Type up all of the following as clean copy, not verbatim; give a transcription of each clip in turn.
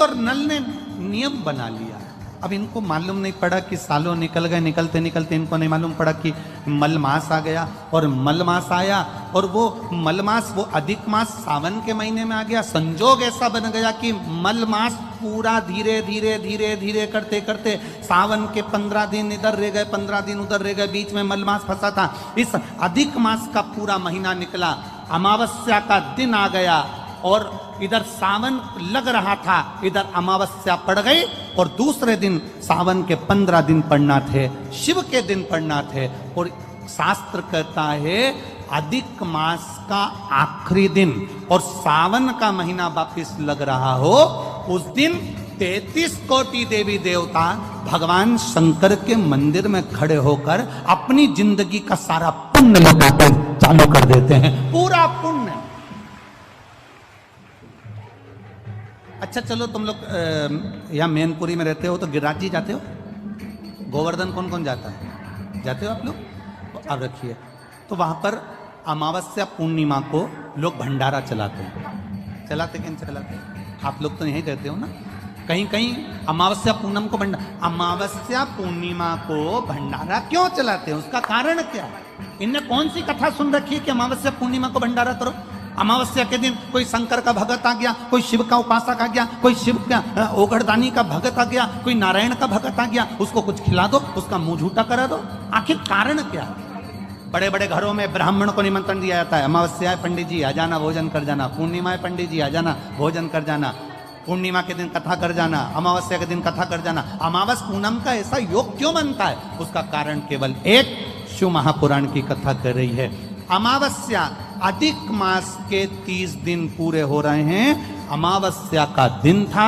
और नल ने नियम बना लिया। अब इनको मालूम नहीं पड़ा कि सालों निकल गए, निकलते निकलते इनको नहीं मालूम पड़ा कि मलमास आ गया। और मलमास आया और वो मलमास, वो अधिक मास सावन के महीने में आ गया। संजोग ऐसा बन गया कि मलमास पूरा धीरे धीरे धीरे धीरे करते करते सावन के 15 दिन इधर रह गए, 15 दिन उधर रह गए, बीच में मलमास फंसा था। इस अधिक मास का पूरा महीना निकला, अमावस्या का दिन आ गया और इधर सावन लग रहा था, इधर अमावस्या पड़ गई और दूसरे दिन सावन के 15 दिन पड़ना थे, शिव के दिन पड़ना थे। और शास्त्र कहता है अधिक मास का आखिरी दिन और सावन का महीना वापिस लग रहा हो, उस दिन 33 कोटि देवी देवता भगवान शंकर के मंदिर में खड़े होकर अपनी जिंदगी का सारा पुण्य लौटाते चालू कर देते हैं, पूरा पुण्य। अच्छा चलो, तुम लोग यहाँ मैनपुरी में रहते हो तो गिरिराज जी जाते हो? गोवर्धन कौन कौन जाता है? जाते हो आप लोग? तो अब रखिए, तो वहां पर अमावस्या पूर्णिमा को लोग भंडारा चलाते हैं। चलाते कि नहीं चलाते? आप लोग तो यहीं रहते हो ना। कहीं कहीं अमावस्या पूनम को अमावस्या पूर्णिमा को भंडारा क्यों चलाते हैं? उसका कारण क्या है? इनने कौन सी कथा सुन रखी है कि अमावस्या पूर्णिमा को भंडारा करो? अमावस्या के दिन कोई शंकर का भगत आ गया, कोई शिव का उपासक आ गया, कोई शिव का ओगड़दानी का भगत आ गया, कोई नारायण का भगत आ गया, उसको कुछ खिला दो, उसका मुंह झूठा करा दो। आखिर कारण क्या है? बड़े बड़े घरों में ब्राह्मण को निमंत्रण दिया जाता है, अमावस्या है पंडित जी आ जाना, भोजन कर जाना। पूर्णिमा है पंडित जी आ जाना, भोजन कर जाना। पूर्णिमा के दिन कथा कर जाना, अमावस्या के दिन कथा कर जाना। अमावस पूनम का ऐसा योग क्यों बनता है? उसका कारण केवल एक, शिव महापुराण की कथा कर रही है। अमावस्या अधिक मास के 30 दिन पूरे हो रहे हैं। अमावस्या का दिन था,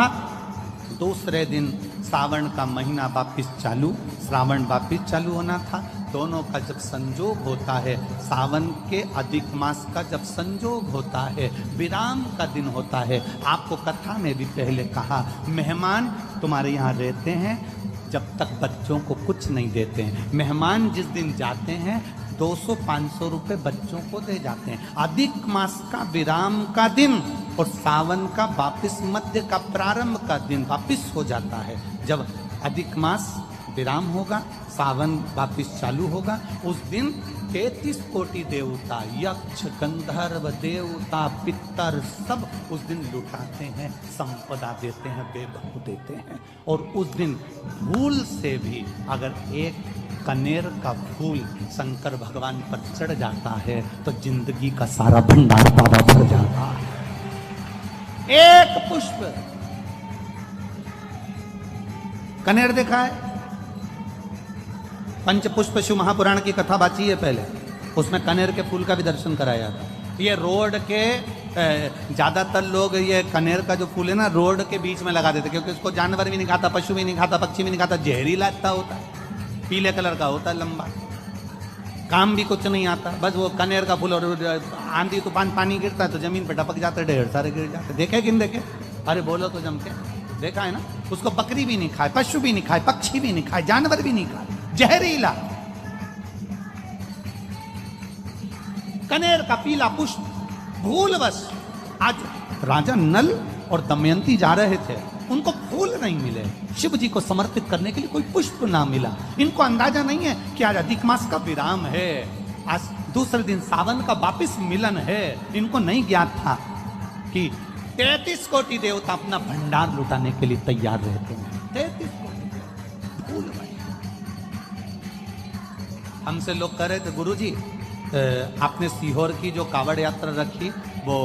दूसरे दिन सावन का महीना वापिस चालू, श्रावण वापिस चालू होना था। दोनों का जब संजोग होता है, सावन के अधिक मास का जब संजोग होता है, विराम का दिन होता है। आपको कथा में भी पहले कहा, मेहमान तुम्हारे यहाँ रहते हैं जब तक बच्चों को कुछ नहीं देते हैं। मेहमान जिस दिन जाते हैं 200-500 रुपए बच्चों को दे जाते हैं। अधिक मास का विराम का दिन और सावन का वापिस मध्य का प्रारंभ का दिन वापिस हो जाता है। जब अधिक मास विराम होगा, सावन वापिस चालू होगा, उस दिन 33 कोटि देवता, यक्ष, गंधर्व, देवता, पितर सब उस दिन लुटाते हैं, संपदा देते हैं, वैभव देते हैं। और उस दिन भूल से भी अगर एक कनेर का फूल शंकर भगवान पर चढ़ जाता है तो जिंदगी का सारा भंडार बाबा भर जाता है। एक पुष्प, कनेर देखा है? पंचपुष्प शिव महापुराण की कथा बाची है पहले, उसमें कनेर के फूल का भी दर्शन कराया था। ये रोड के ज्यादातर लोग ये कनेर का जो फूल है ना रोड के बीच में लगा देते, क्योंकि उसको जानवर भी नहीं खाता, पशु भी नहीं खाता, पक्षी भी नहीं खाता, जहरीला होता है, पीले कलर का होता है, लंबा, काम भी कुछ नहीं आता। बस वो कनेर का फूल, और आंधी तूफान पानी गिरता है तो जमीन पे टपक जाते, ढेर सारे गिर जाते। देखे कि नहीं देखे? अरे बोलो तो जम के, देखा है ना? उसको बकरी भी नहीं खाए, पशु भी नहीं खाए, पक्षी भी नहीं खाए, जानवर भी नहीं खाए, जहरीला कनेर का पीला पुष्प। भूलवश आज राजा नल और दमयंती जा रहे थे, उनको फूल नहीं मिले, शिव जी को समर्पित करने के लिए कोई पुष्प ना मिला। इनको अंदाजा नहीं है कि आज अधिक मास का विराम है, आज दूसरे दिन सावन का वापिस मिलन है। इनको नहीं ज्ञात था कि 33 कोटि देवता अपना भंडार लुटाने के लिए तैयार रहते हैं। 33 कोटि भूल गए। हमसे लोग कह रहे थे, गुरुजी आपने सीहोर की जो कावड़ यात्रा रखी वो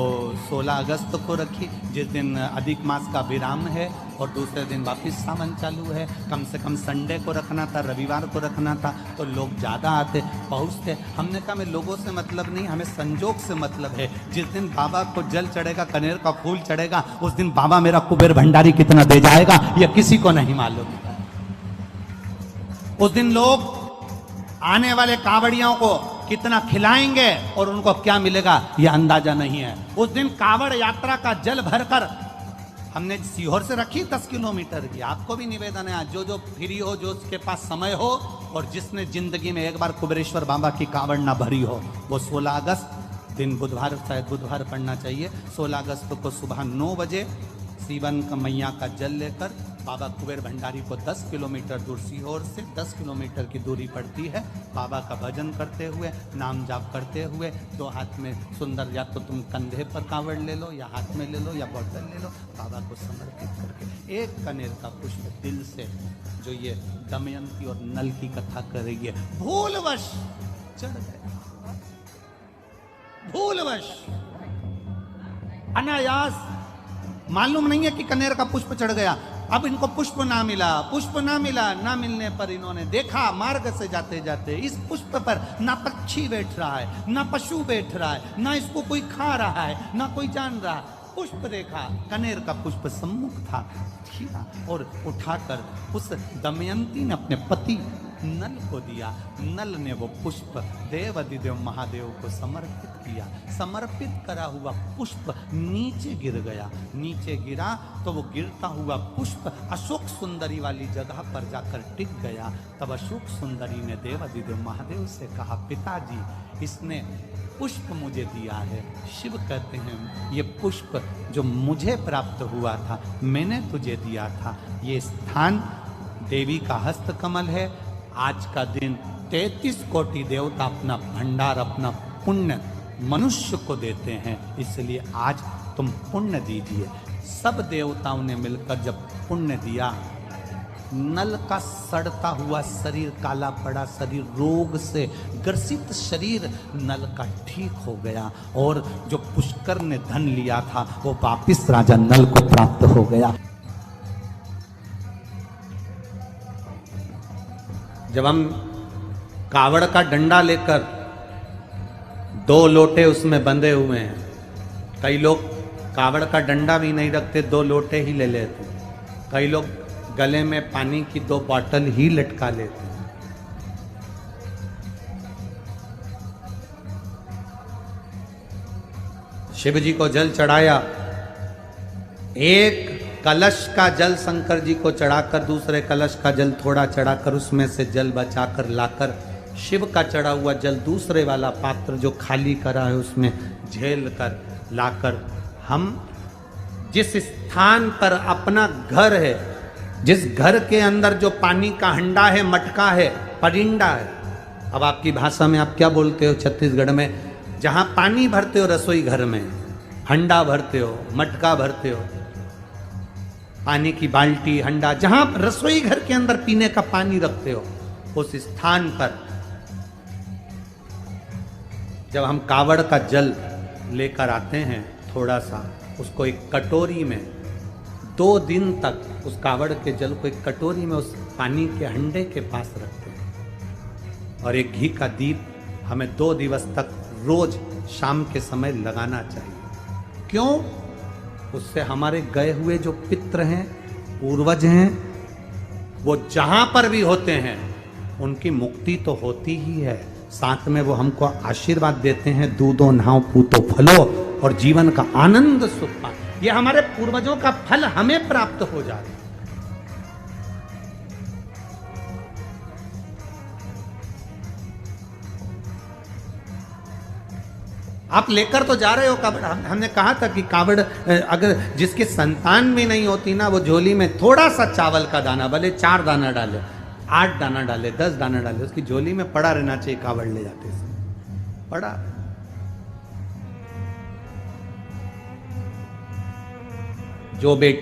16 अगस्त को रखी, जिस दिन अधिक मास का विराम है और दूसरे दिन वापिस सावन चालू है। कम से कम संडे को रखना था, रविवार को रखना था, तो लोग ज़्यादा आते पहुँचते। हमने कहा हमें लोगों से मतलब नहीं, हमें संजोग से मतलब है। जिस दिन बाबा को जल चढ़ेगा, कनेर का फूल चढ़ेगा, उस दिन बाबा मेरा कुबेर भंडारी कितना दे जाएगा यह किसी को नहीं मालूम। उस दिन लोग आने वाले कावड़ियों को कितना खिलाएंगे और उनको क्या मिलेगा यह अंदाजा नहीं है। उस दिन कावड़ यात्रा का जल भरकर हमने सीहोर से रखी 10 किलोमीटर की। आपको भी निवेदन है, जो जो फ्री हो, जो उसके पास समय हो और जिसने जिंदगी में एक बार कुबेरेश्वर बाबा की कावड़ ना भरी हो, वो 16 अगस्त दिन बुधवार, शायद बुधवार पड़ना चाहिए, 16 अगस्त को सुबह 9 बजे सीवन का मैया का जल लेकर बाबा कुबेर भंडारी को 10 किलोमीटर दूर, सीहोर से 10 किलोमीटर की दूरी पड़ती है, बाबा का भजन करते हुए, नाम जाप करते हुए, दो हाथ में सुंदर, या तो तुम कंधे पर कांवड़ ले लो या हाथ में ले लो या बोतल ले लो, बाबा को समर्पित करके एक कनेर का पुष्प दिल से, जो ये दमयंती और नल की कथा कर रही है, भूलवश चढ़ गए, भूलवश, अनायास, मालूम नहीं है कि कनेर का पुष्प चढ़ गया। अब इनको पुष्प ना मिला, पुष्प ना मिला, ना मिलने पर इन्होंने देखा मार्ग से जाते जाते इस पुष्प पर ना पक्षी बैठ रहा है, ना पशु बैठ रहा है, ना इसको कोई खा रहा है, ना कोई जान रहा है। पुष्प देखा, कनेर का पुष्प सम्मुख था, खीरा और उठाकर उस दमयंती ने अपने पति नल को दिया। नल ने वो पुष्प देवाधिदेव महादेव को समर्पित किया। समर्पित करा हुआ पुष्प नीचे गिर गया। नीचे गिरा तो वो गिरता हुआ पुष्प अशोक सुंदरी वाली जगह पर जाकर टिक गया। तब अशोक सुंदरी ने देवाधिदेव महादेव से कहा, पिताजी इसने पुष्प मुझे दिया है। शिव कहते हैं ये पुष्प जो मुझे प्राप्त हुआ था, मैंने तुझे दिया था। ये स्थान देवी का हस्त कमल है। आज का दिन 33 कोटि देवता अपना भंडार, अपना पुण्य मनुष्य को देते हैं, इसलिए आज तुम पुण्य दीजिए। सब देवताओं ने मिलकर जब पुण्य दिया, नल का सड़ता हुआ शरीर, काला पड़ा शरीर, रोग से ग्रसित शरीर नल का ठीक हो गया और जो पुष्कर ने धन लिया था वो वापिस राजा नल को प्राप्त हो गया। जब हम कावड़ का डंडा लेकर 2 लोटे उसमें बंधे हुए हैं, कई लोग कावड़ का डंडा भी नहीं रखते, 2 लोटे ही ले लेते, कई लोग गले में पानी की 2 बॉटल ही लटका लेते हैं। शिव जी को जल चढ़ाया, एक कलश का जल शंकर जी को चढ़ाकर, दूसरे कलश का जल थोड़ा चढ़ाकर, उसमें से जल बचाकर लाकर शिव का चढ़ा हुआ जल दूसरे वाला पात्र जो खाली करा है उसमें झेल कर लाकर, हम जिस स्थान पर अपना घर है, जिस घर के अंदर जो पानी का हंडा है, मटका है, परिंडा है, अब आपकी भाषा में आप क्या बोलते हो छत्तीसगढ़ में, जहां पानी भरते हो रसोई घर में, हंडा भरते हो, मटका भरते हो, पानी की बाल्टी, हंडा, जहां रसोई घर के अंदर पीने का पानी रखते हो, उस स्थान पर जब हम कावड़ का जल लेकर आते हैं, थोड़ा सा उसको एक कटोरी में 2 दिन तक उस कावड़ के जल को एक कटोरी में उस पानी के हंडे के पास रखते हैं और एक घी का दीप हमें 2 दिवस तक रोज शाम के समय लगाना चाहिए। क्यों? उससे हमारे गए हुए जो पित्र हैं, पूर्वज हैं, वो जहां पर भी होते हैं उनकी मुक्ति तो होती ही है, साथ में वो हमको आशीर्वाद देते हैं, दूधो नहाओ पूतो फलो, और जीवन का आनंद सुख पा। ये हमारे पूर्वजों का फल हमें प्राप्त हो जाए। आप लेकर तो जा रहे हो कावड़, हमने कहा था कि कावड़ अगर जिसके संतान भी नहीं होती ना, वो झोली में थोड़ा सा चावल का दाना, भले 4 दाना डाले, 8 दाना डाले, 10 दाना डाले, उसकी झोली में पड़ा रहना चाहिए। कावड़ ले जाते पड़ा। जो बेटी